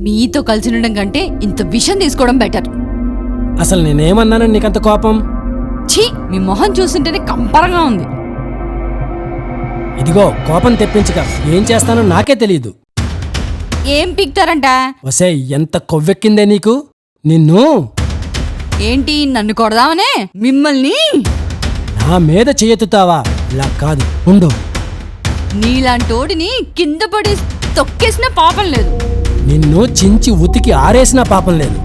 మీతో కలిసి ఉండడం కంటే ఇంత విషయం తీసుకోవడం బెటర్. అసలు నేనేమన్నాను నీకంత కోపం? ఛీ, మీ మొహం చూస్తుంటేనే కంపరంగా ఉంది. ఇదిగో కోపం తెప్పించక ఏం చేస్తానో నాకే తెలియదు. ఏం పిక్తారంట? వసే ఎంత కొవ్వెక్కిందే నీకు? నిన్ను ఏంటి నన్ను కొడదామనే? మిమ్మల్ని నా మీద చేయెత్తుతావా? ఇలా కాదు, ఉండు. నీలాంటోడిని కింద పడి తొక్కేసిన పాపం లేదు. నిన్ను చించి ఉతికి ఆరేసినా పాపం లేదు.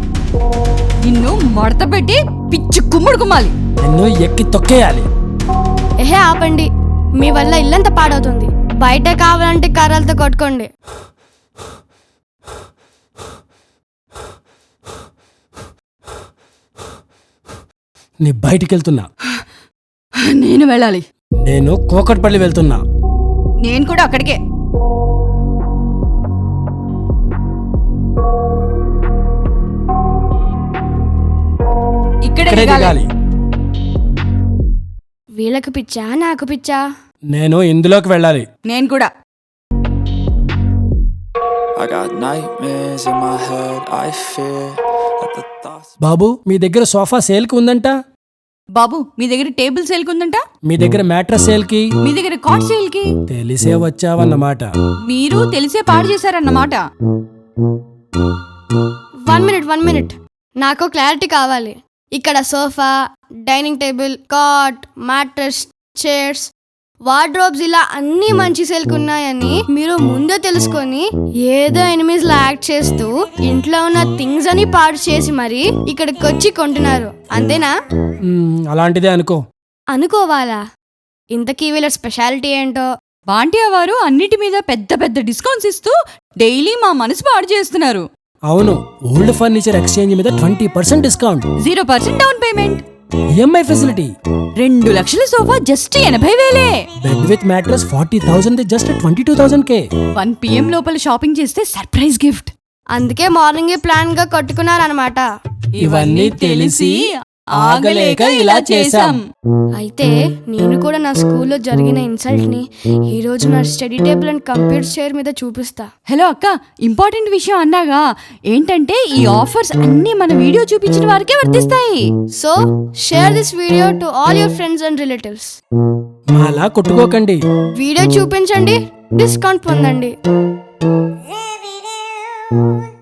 నిన్ను మడత పెట్టి పిచ్చి కుమ్ముడు కుమ్మాలి. నిన్ను ఎక్కి తొక్కేయాలి. ఏహే ఆపండి, మీ వల్ల ఇల్లంతా పాడవుతుంది. బయట కావాలంటే కర్రలతో కొట్టుకోండి. నీ బయటికెళ్తున్నా. నేను వెళ్ళాలి. నేను కోకట్పల్లి వెళ్తున్నా. నేను కూడా అక్కడికే. ఇక్కడే దిగాలి. వీళ్ళకు పిచ్చా నాకు పిచ్చా? నేను ఇందులోకి వెళ్ళాలి. నేను కూడా. బాబు, మీ దగ్గర సోఫా సేల్కి ఉందంట. బాబు, మీ దగ్గర టేబుల్ సేల్కి ఉందంట. మీ దగ్గర మ్యాట్రస్ సేల్కి. మీ దగ్గర కాట్ సేల్కి. తెలిసే వచ్చావన్నమాట. మీరు తెలిసే పాడు చేశారన్నమాట. 1 మినిట్, నాకు క్లారిటీ కావాలి. ఇక్కడ sofa, dining table, cot, mattress, chairs, wardrobes ఇలా అన్ని మంచి సేల్కి ఉన్నాయని మీరు ముందే తెలుసుకొని ఏదో ఎనిమిస్ లా యాక్ట్ చేస్తూ ఇంట్లో ఉన్న థింగ్స్ అని పాడు చేసి మరి ఇక్కడికి వచ్చి కొంటున్నారు, అంతేనా? అలాంటిదే అనుకో. అనుకోవాలా? ఇంతకీ వీళ్ళ స్పెషాలిటీ ఏంటో? బాంటియా వారు అన్నిటి మీద పెద్ద పెద్ద డిస్కౌంట్స్ ఇస్తూ డైలీ మా మనసు పాడు చేస్తున్నారు. అవును, ఓల్డ్ ఫర్నిచర్ ఎక్స్చేంజ్ మీద 20% discount, 0% down payment, EMI facility. 2 లక్షల sofa just 80,000. Bed with mattress 40,000 just 22,000 1 PM లోపల షాపింగ్ చేస్తే సర్ప్రైజ్ గిఫ్ట్. అందుకే మార్నింగే ప్లాన్ గా కట్టుకున్నారనమాట. ఇవన్నీ తెలిసి ఆగలేక ఇలా చేశాం. అయితే నేను కూడా నా స్కూల్లో జరిగిన ఇన్సల్ట్ ని ఈ రోజు నా study table and computer chair మీద చూపిస్తా. హలో అక్క, ఇంపార్టెంట్ విషయం అన్నాగా. ఏంటంటే ఈ ఆఫర్స్ అన్ని మన వీడియో చూపించిన వారికే వర్తిస్తాయి. So share this video to all your friends and relatives. Mala కొట్టుకోకండి. Video చూపించండి, డిస్కౌంట్ పొందండి.